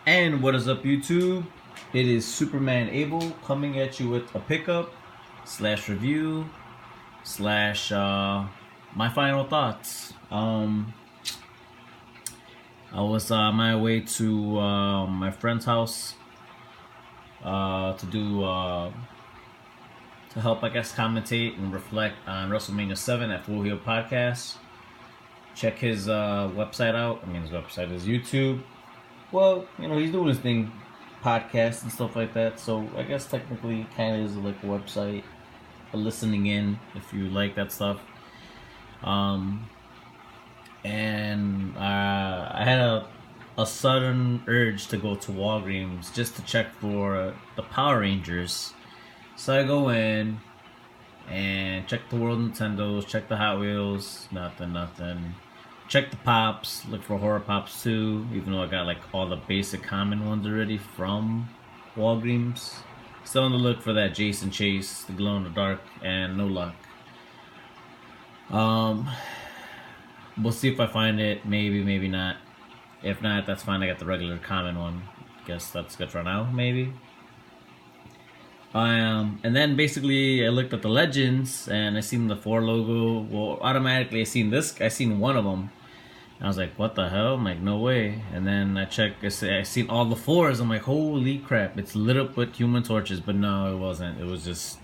And what is up, YouTube? It is Superman Abel coming at you with a pickup slash review slash my final thoughts. I was on my way to my friend's house to do to help, I guess, commentate and reflect on WrestleMania 7 at Full Heel Podcast. Check his website out. I mean, his website is YouTube. Well, he's doing his thing, podcasts and stuff like that. So I guess technically, kind of is like a website for listening in if you like that stuff. And I had a sudden urge to go to Walgreens just to check for the Power Rangers. So I go in and check the World Nintendos, check the Hot Wheels, nothing. Check the Pops, look for Horror Pops too, even though I got like all the basic common ones already from Walgreens. Still on the look for that Jason Chase, the glow in the dark, and no luck. We'll see if I find it, maybe not. If not, that's fine, I got the regular common one. Guess that's good for now, maybe. And then basically I looked at the Legends and I seen the 4 logo. Well, automatically I seen one of them. I was like, what the hell? I'm like, no way. And then I checked, I seen all the 4s. I'm like, holy crap, it's lit up with Human Torches. But no, it wasn't. It was just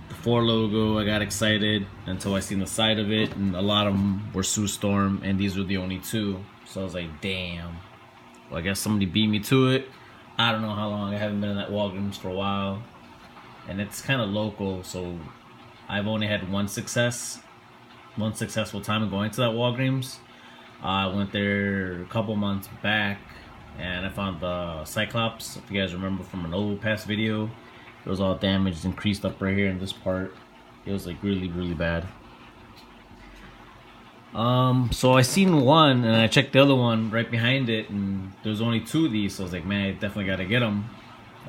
the 4 logo. I got excited until I seen the side of it. And a lot of them were Sue Storm. And these were the only 2. So I was like, damn. Well, I guess somebody beat me to it. I don't know how long. I haven't been in that Walgreens for a while. And it's kind of local. So I've only had one successful time of going to that Walgreens. I went there a couple months back and I found the Cyclops. If you guys remember from an old past video, it was all damaged and creased up right here in this part. It was like really bad. So I seen one and I checked the other one right behind it, and there's only 2 of these. So I was like, man, I definitely gotta get them.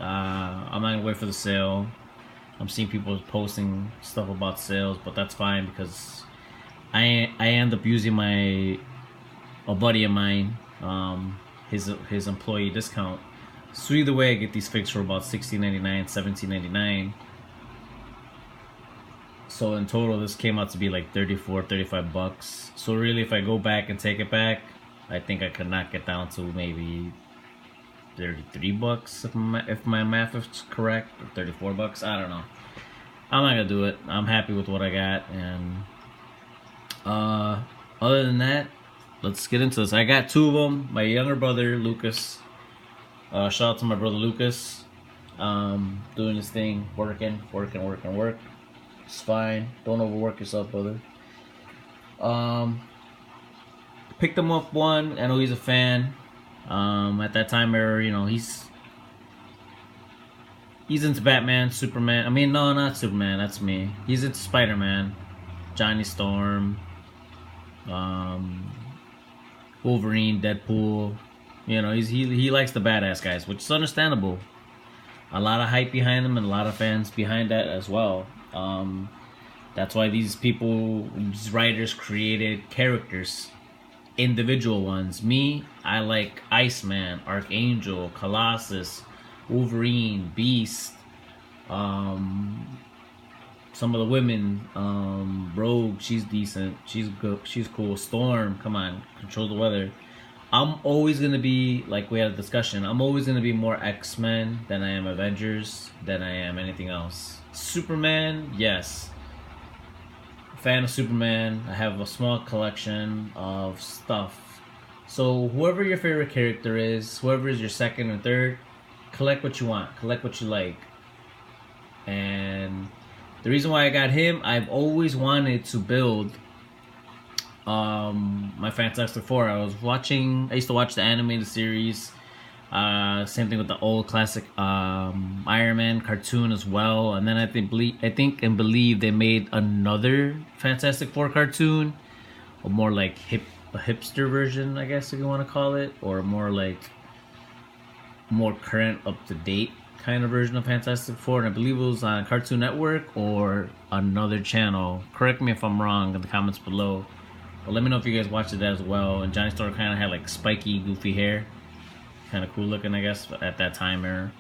I'm not gonna wait for the sale. I'm seeing people posting stuff about sales, but that's fine because I end up using a buddy of mine, his employee discount. So either way, I get these fixed for about $16.99, $17.99. So in total, this came out to be like $35. So really, if I go back and take it back, I think I could knock it down to maybe $33 if my math is correct, or $34. I don't know. I'm not gonna do it. I'm happy with what I got, and other than that, let's get into this. I got 2 of them. My younger brother Lucas. Shout out to my brother Lucas. Doing his thing, working. It's fine. Don't overwork yourself, brother. Picked him up one. I know he's a fan. At that time, he's into Batman, Superman. I mean, no, not Superman. That's me. He's into Spider-Man, Johnny Storm, Wolverine, Deadpool. He likes the badass guys, which is understandable. A lot of hype behind him and a lot of fans behind that as well. That's why these writers created characters, individual ones. Me, I like Iceman, Archangel, Colossus, Wolverine, Beast. Some of the women, Rogue, she's decent. She's good. She's cool. Storm, come on, control the weather. I'm always gonna be, like we had a discussion, I'm always gonna be more X-Men than I am Avengers, than I am anything else. Superman, yes. Fan of Superman. I have a small collection of stuff. So whoever your favorite character is, whoever is your second or third, collect what you want, collect what you like. And the reason why I got him, I've always wanted to build my Fantastic Four. I used to watch the animated series. Same thing with the old classic Iron Man cartoon as well. And then I think and believe they made another Fantastic Four cartoon, or more like a hipster version, I guess, if you want to call it, or more like more current, up to date kind of version of Fantastic Four. And I believe it was on Cartoon Network or another channel. Correct me if I'm wrong in the comments below. But let me know if you guys watched it as well. And Johnny Storm kind of had like spiky, goofy hair. kind of cool looking, I guess, at that time era.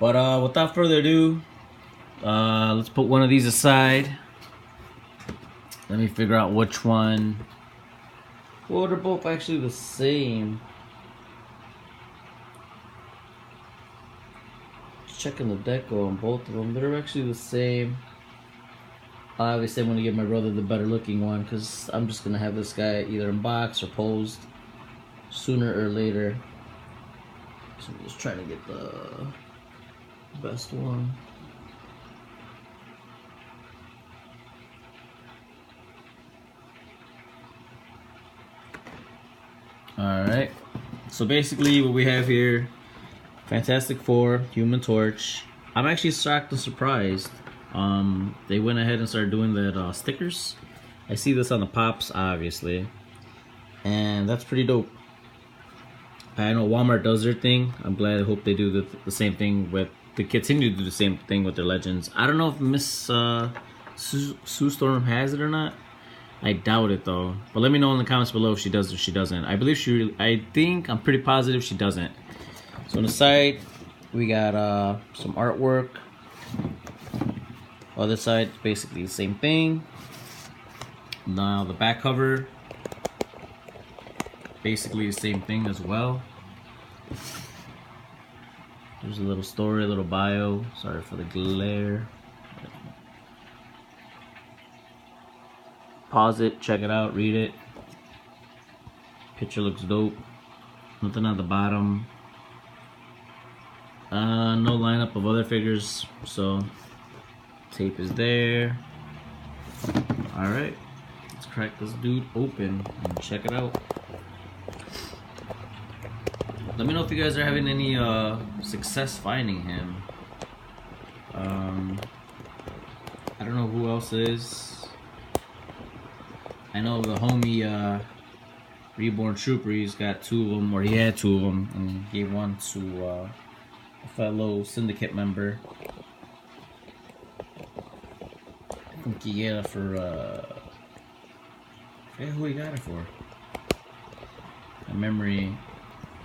But without further ado, let's put one of these aside. Let me figure out which one. Well, they're both actually the same. Just checking the deco on both of them. They're actually the same. Obviously, I'm going to give my brother the better looking one because I'm just going to have this guy either in box or posed sooner or later. So I'm just trying to get the best one. Alright, so basically what we have here, Fantastic Four, Human Torch. I'm actually shocked and surprised. They went ahead and started doing that stickers. I see this on the pops, obviously, and that's pretty dope. I know Walmart does their thing. I'm glad. I hope they do the same thing with. They continue to do the same thing with their Legends. I don't know if Miss Sue Storm has it or not. I doubt it though. But let me know in the comments below if she does or she doesn't. I believe she. I'm pretty positive she doesn't. So on the side, we got some artwork. Other side, basically the same thing. Now the back cover, basically the same thing as well. There's a little story, a little bio. Sorry for the glare. Pause it, check it out, read it. Picture looks dope. Nothing at the bottom. No lineup of other figures, so tape is there. Alright, let's crack this dude open and check it out. Let me know if you guys are having any success finding him. I don't know who else is. I know the homie Reborn Trooper, he's got 2 of them, or he had 2 of them, and he gave one to a fellow syndicate member. I think he got it for, I forget who he got it for. My memory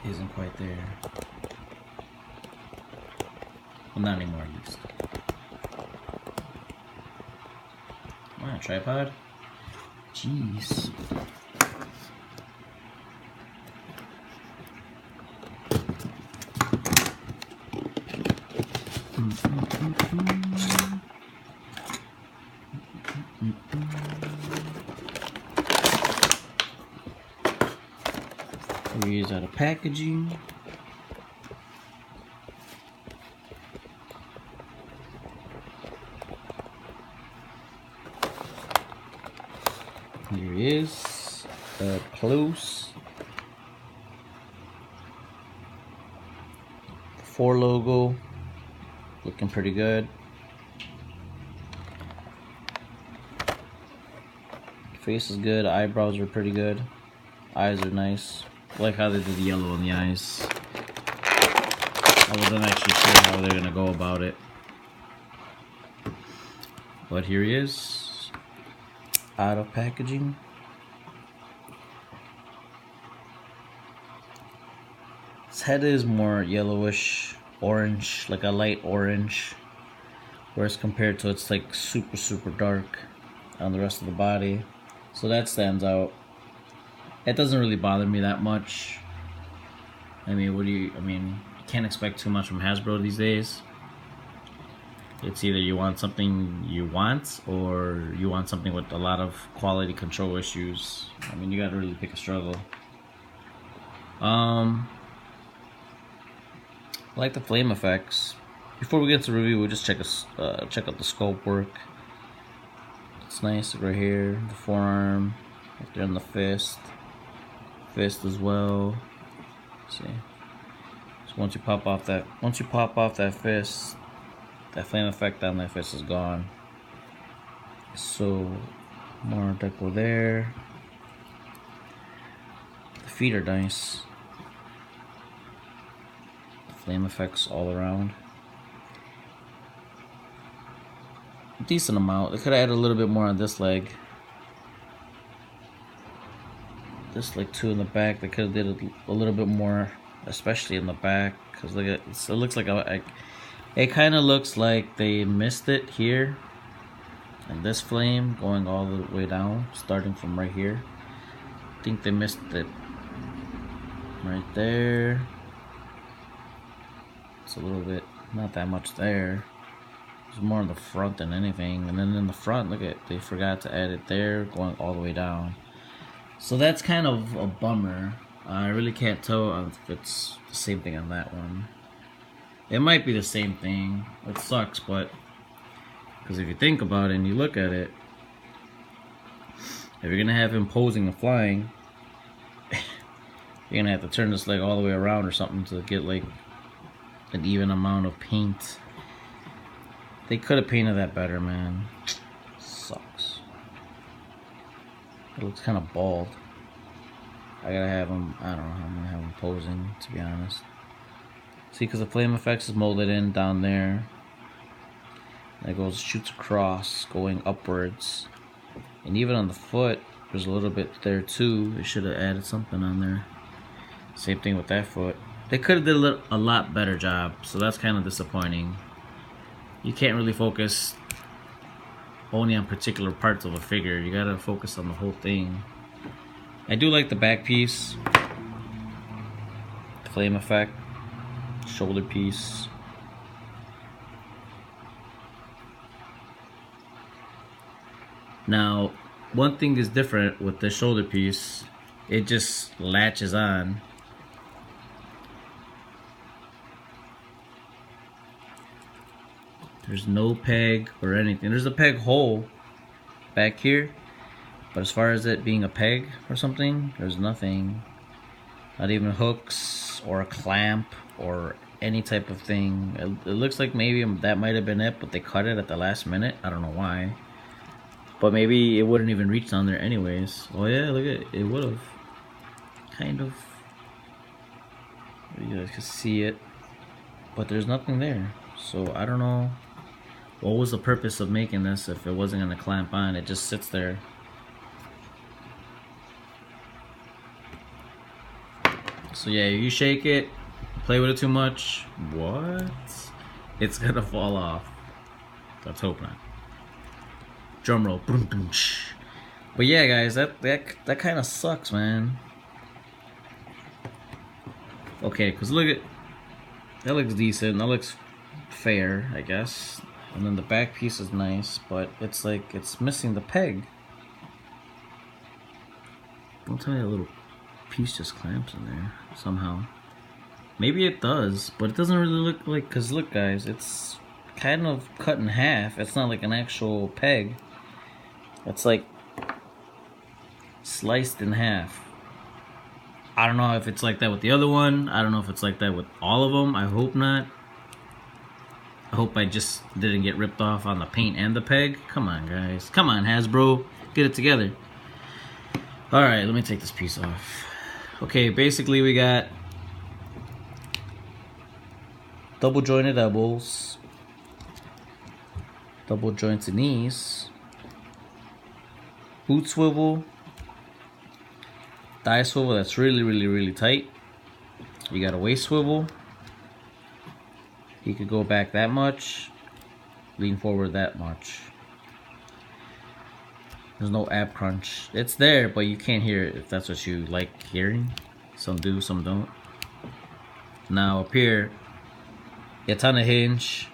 isn't quite there. Well, not anymore at least. Come on, tripod. Jeez. Here's out of packaging. Here he is, up close. The 4 logo, looking pretty good. Face is good, eyebrows are pretty good. Eyes are nice. I like how they did the yellow on the eyes. I wasn't actually sure how they're gonna go about it. But here he is, out of packaging. His head is more yellowish, orange, like a light orange. Whereas compared to it's like super dark on the rest of the body. So that stands out. It doesn't really bother me that much. I mean, you can't expect too much from Hasbro these days. It's either you want something you want, or you want something with a lot of quality control issues. I mean, you gotta really pick a struggle. I like the flame effects. Before we get to the review, we'll just check out the sculpt work. It's nice right here, the forearm, right there on the fist as well. Let's see. So once you pop off that fist, that flame effect on that fist is gone. So more deco there. The feet are nice. Flame effects all around. Decent amount. They could have added a little bit more on this leg. This leg too in the back. They could have did a little bit more especially in the back, because look at it looks like it kind of looks like they missed it here, and this flame going all the way down, starting from right here. I think they missed it right there. It's a little bit, not that much there. It's more in the front than anything, and then in the front, look at, they forgot to add it there, going all the way down. So that's kind of a bummer. I really can't tell if it's the same thing on that one. It might be the same thing. It sucks, but because if you think about it and you look at it, if you're gonna have him posing and flying, you're gonna have to turn this leg all the way around or something to get like an even amount of paint. They could have painted that better, man. Sucks. It looks kind of bald. I gotta have him, I don't know how I'm gonna have him posing, to be honest. See, because the flame effects is molded in down there. And it goes, shoots across, going upwards. And even on the foot, there's a little bit there too. They should have added something on there. Same thing with that foot. They could have did a lot better job, so that's kind of disappointing. You can't really focus only on particular parts of a figure. You gotta focus on the whole thing. I do like the back piece, flame effect, shoulder piece. Now, one thing is different with the shoulder piece. It just latches on. There's no peg or anything. There's a peg hole back here, but as far as it being a peg or something, there's nothing. Not even hooks or a clamp or any type of thing. It looks like maybe that might have been it, but they cut it at the last minute. I don't know why. But maybe it wouldn't even reach down there anyways. Oh yeah, look at it. It would have. Kind of. You guys can see it. But there's nothing there. So I don't know. What was the purpose of making this if it wasn't going to clamp on? It just sits there. So yeah, you shake it, play with it too much, what? It's going to fall off. Let's hope not. Drum roll. But yeah, guys, that kind of sucks, man. Okay, because look at, that looks decent. That looks fair, I guess. And then the back piece is nice, but it's like it's missing the peg. Don't tell me that little piece just clamps in there somehow. Maybe it does, but it doesn't really look like, because look guys, it's kind of cut in half. It's not like an actual peg. It's like sliced in half. I don't know if it's like that with the other one. I don't know if it's like that with all of them. I hope not. I hope I just didn't get ripped off on the paint and the peg. Come on, guys. Come on, Hasbro. Get it together. Alright, let me take this piece off. Okay, basically we got double jointed elbows, double jointed knees, boot swivel, thigh swivel that's really tight. You got a waist swivel. You could go back that much, lean forward that much. There's no ab crunch. It's there, but you can't hear it if that's what you like hearing. Some do, some don't. Now up here, a ton of hinge.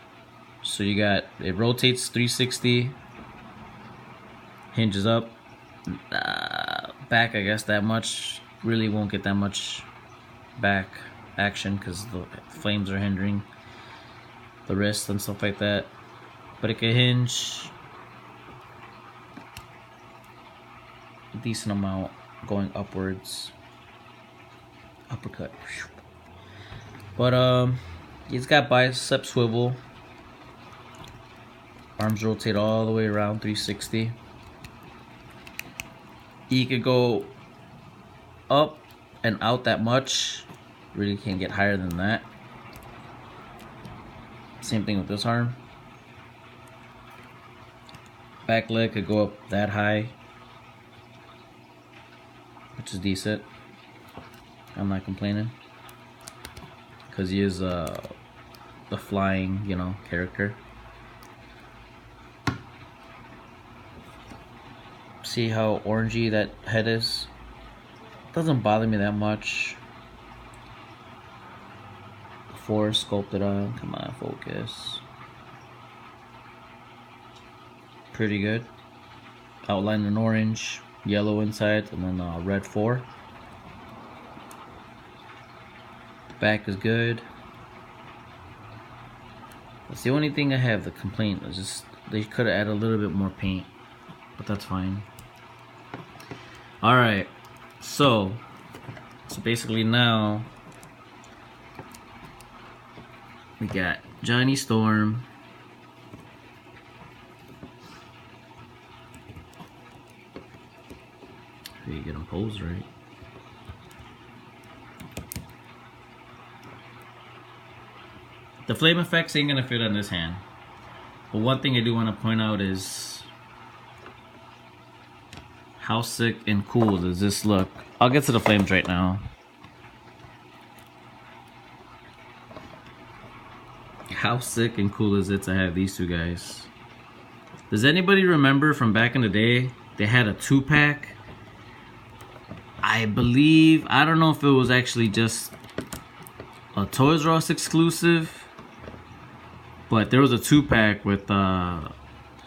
So you got, it rotates 360, hinges up, back I guess that much. Really won't get that much back action because the flames are hindering the wrist and stuff like that, but it can hinge a decent amount going upwards, uppercut. But he's got bicep swivel, arms rotate all the way around 360. He could go up and out that much, really can't get higher than that. Same thing with this arm. Back leg could go up that high, which is decent. I'm not complaining. because he is the flying, you know, character. See how orangey that head is? Doesn't bother me that much. 4 sculpted on. Come on, focus. Pretty good. Outline in orange, yellow inside, and then red 4. Back is good. That's the only thing I have the complaint is just they could have added a little bit more paint, but that's fine. Alright, so basically now we got Johnny Storm, you get him posed right. The flame effects ain't gonna fit on this hand, but one thing I do want to point out is how sick and cool does this look. I'll get to the flames right now. How sick and cool is it to have these two guys? Does anybody remember from back in the day, they had a 2-pack? I believe, I don't know if it was actually just a Toys R Us exclusive, but there was a 2-pack with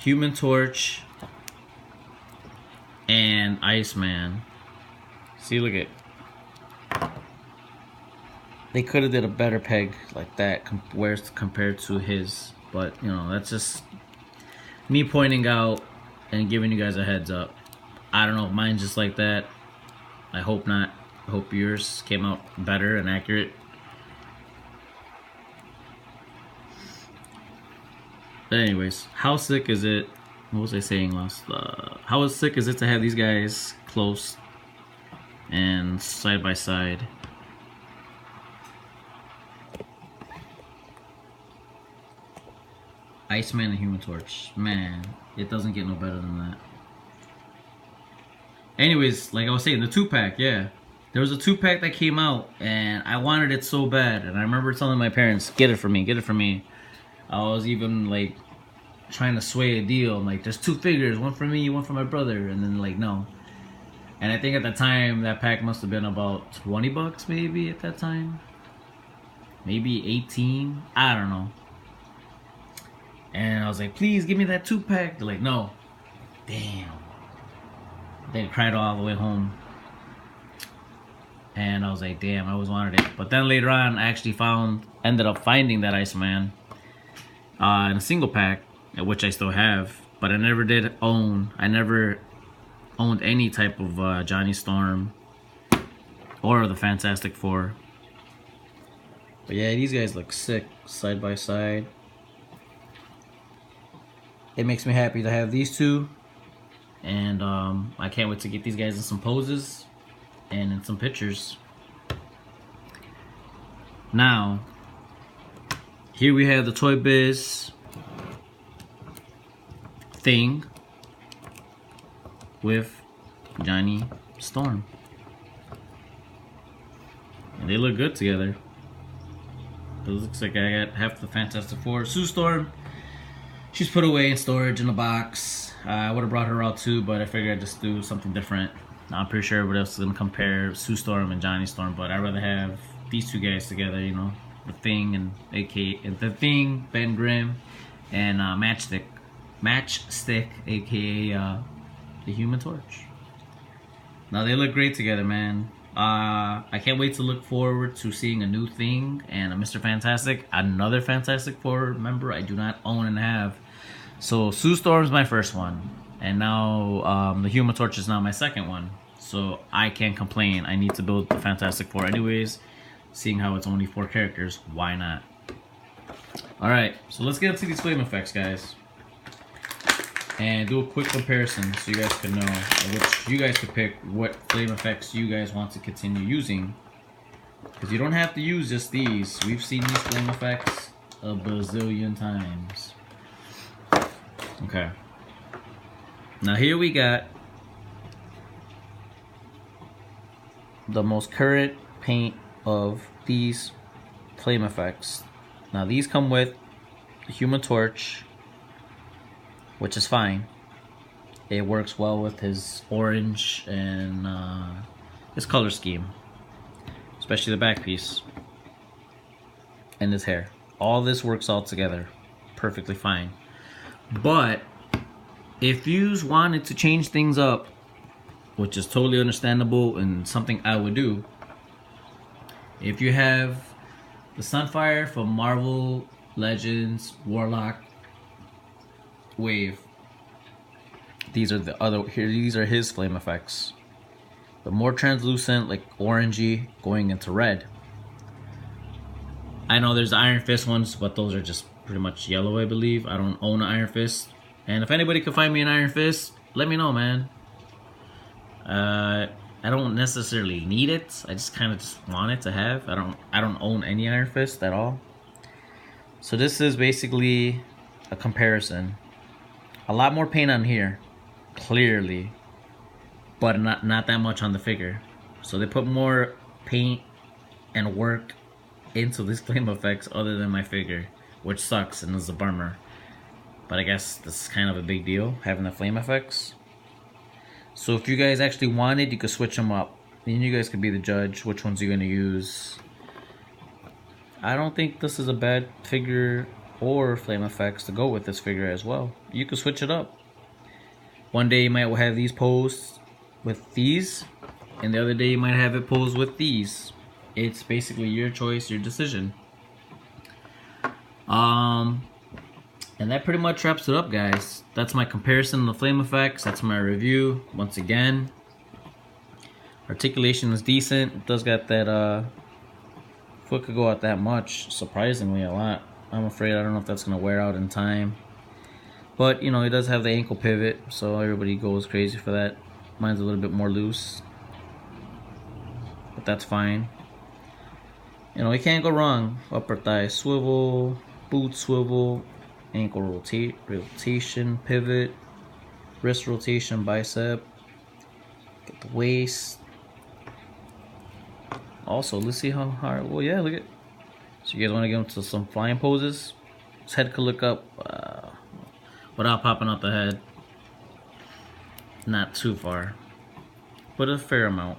Human Torch and Iceman. See, look at, they could have did a better peg like that compared to his, but you know, that's just me pointing out and giving you guys a heads up. I don't know if mine's just like that. I hope not. I hope yours came out better and accurate. But anyways, how sick is it? What was I saying last? How sick is it to have these guys close and side by side? Iceman and Human Torch. Man, it doesn't get no better than that. Anyways, like I was saying, the 2-pack, yeah. There was a 2-pack that came out, and I wanted it so bad. And I remember telling my parents, get it for me, get it for me. I was even, like, trying to sway a deal. I'm like, there's 2 figures, one for me, one for my brother. And then, like, no. And I think at the time, that pack must have been about 20 bucks, maybe, at that time. Maybe 18. I don't know. And I was like, please give me that 2-pack. They're like, no. Damn. They cried all the way home. And I was like, damn, I always wanted it. But then later on, I actually ended up finding that Iceman in a single pack, which I still have. But I never did own. I never owned any type of Johnny Storm or the Fantastic Four. But yeah, these guys look sick side by side. It makes me happy to have these two, and I can't wait to get these guys in some poses and in some pictures. Now, here we have the Toy Biz thing with Johnny Storm, and they look good together. It looks like I got half the Fantastic Four. Sue Storm, she's put away in storage in a box. I would have brought her out too, but I figured I'd just do something different. I'm pretty sure everybody else is gonna compare Sue Storm and Johnny Storm, but I'd rather have these 2 guys together. You know, the Thing and the Thing, Ben Grimm, and Matchstick, aka the Human Torch. Now they look great together, man. I can't wait to look forward to seeing a new Thing and a Mr. Fantastic, another Fantastic Four member I do not own and have. So Sue Storm's my first one, and now the Human Torch is now my second one. So I can't complain. I need to build the Fantastic Four anyways. Seeing how it's only 4 characters, why not? Alright, so let's get into these flame effects, guys. And do a quick comparison so you guys can know, which you guys could pick what flame effects you guys want to continue using. Because you don't have to use just these. We've seen these flame effects a bazillion times. Okay. Now here we got the most current paint of these flame effects. Now these come with the Human Torch, which is fine. It works well with his orange and his color scheme, especially the back piece and his hair. All this works all together perfectly fine. But if you wanted to change things up, which is totally understandable and something I would do, if you have the Sunfire from Marvel Legends Warlock Wave, these are the other here. These are his flame effects, but more translucent, like orangey, going into red. I know there's the Iron Fist ones, but those are just pretty much yellow, I believe. I don't own an Iron Fist, and if anybody could find me an Iron Fist, let me know, man. I don't necessarily need it. I just kind of just want it to have. I don't own any Iron Fist at all. So this is basically a comparison. A lot more paint on here, clearly, but not that much on the figure. So they put more paint and work into these flame effects other than my figure, which sucks and is a bummer. But I guess this is kind of a big deal, having the flame effects. So if you guys actually wanted, you could switch them up. And you guys could be the judge which ones you're going to use. I don't think this is a bad figure or flame effects to go with this figure as well. You could switch it up. One day you might have these posed with these, and the other day you might have it posed with these. It's basically your choice, your decision. And that pretty much wraps it up, guys. That's my comparison of the flame effects. That's my review. Once again, articulation is decent. It does got that foot could go out that much, surprisingly a lot. I'm afraid I don't know if that's gonna wear out in time. But you know, it does have the ankle pivot, so everybody goes crazy for that. Mine's a little bit more loose, but that's fine. You know, it can't go wrong. Upper thigh swivel, boot swivel, ankle rotation, pivot, wrist rotation, bicep, get the waist. Also, let's see how hard. Well, yeah, look at. So you guys want to get into some flying poses? His head could look up without popping out the head. Not too far, but a fair amount.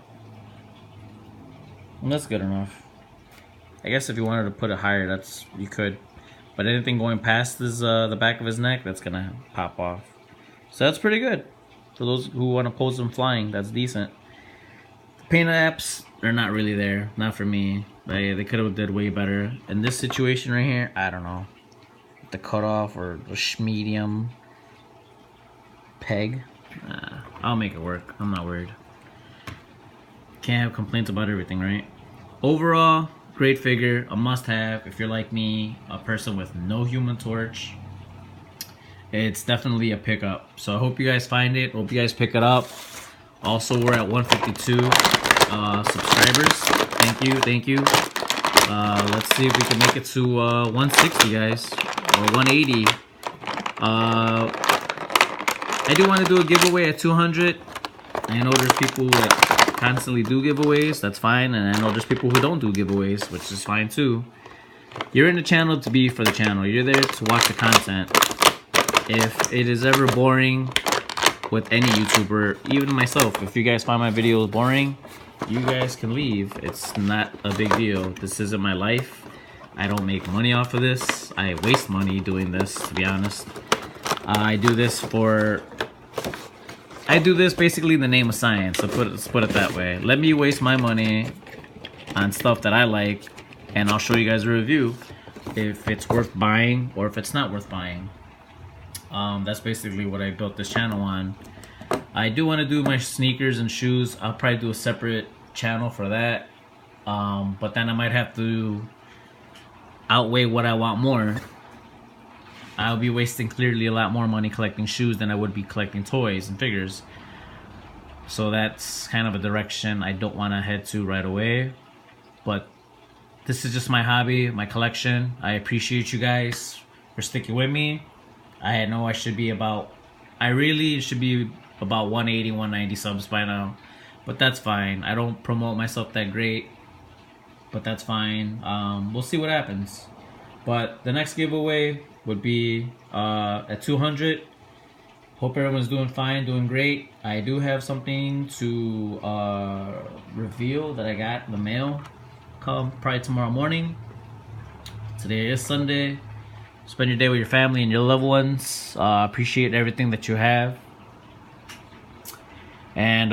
And that's good enough. I guess if you wanted to put it higher, you could. But anything going past his the back of his neck, that's gonna pop off. So that's pretty good for those who want to pose them flying. That's decent. The paint apps, they're not really there. Not for me. They could have did way better. In this situation right here, I don't know. The cutoff or the medium peg. I'll make it work. I'm not worried. Can't have complaints about everything, right? Overall, great figure, a must-have if you're like me, a person with no Human Torch. It's definitely a pickup. So I hope you guys find it. Hope you guys pick it up. Also, we're at 152 subscribers. Thank you. Let's see if we can make it to 160, guys, or 180. I do want to do a giveaway at 200. I know there's people that constantly do giveaways. That's fine, and I know there's people who don't do giveaways, which is fine too. You're in the channel to be for the channel. You're there to watch the content. If it is ever boring with any YouTuber, even myself, if you guys find my videos boring, you guys can leave. It's not a big deal. This isn't my life. I don't make money off of this. I waste money doing this, to be honest. I do this basically in the name of science. So let's put it that way. Let me waste my money on stuff that I like, and I'll show you guys a review if it's worth buying or if it's not worth buying. That's basically what I built this channel on. I do want to do my sneakers and shoes. I'll probably do a separate channel for that. But then I might have to outweigh what I want more. I'll be wasting clearly a lot more money collecting shoes than I would be collecting toys and figures. So that's kind of a direction I don't want to head to right away. But this is just my hobby, my collection. I appreciate you guys for sticking with me. I know I should be about, I really should be about 180, 190 subs by now. But that's fine. I don't promote myself that great. but that's fine. We'll see what happens. But the next giveaway would be at 200. Hope everyone's doing fine, doing great. I do have something to reveal that I got in the mail. Come probably tomorrow morning. Today is Sunday. Spend your day with your family and your loved ones. Appreciate everything that you have. And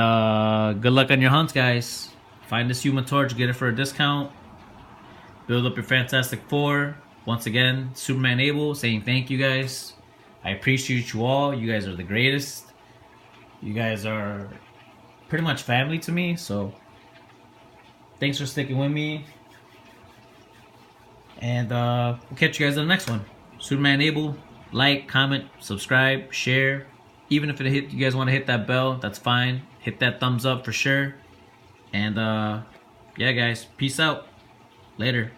good luck on your hunts, guys. Find this Human Torch, get it for a discount. Build up your Fantastic Four. Once again, Superman Abel saying thank you, guys. I appreciate you all. You guys are the greatest. You guys are pretty much family to me. So thanks for sticking with me. And we'll catch you guys in the next one. Superman Abel. Like, comment, subscribe, share. Even if you guys want to hit that bell, that's fine. Hit that thumbs up for sure. And yeah, guys, peace out. Later.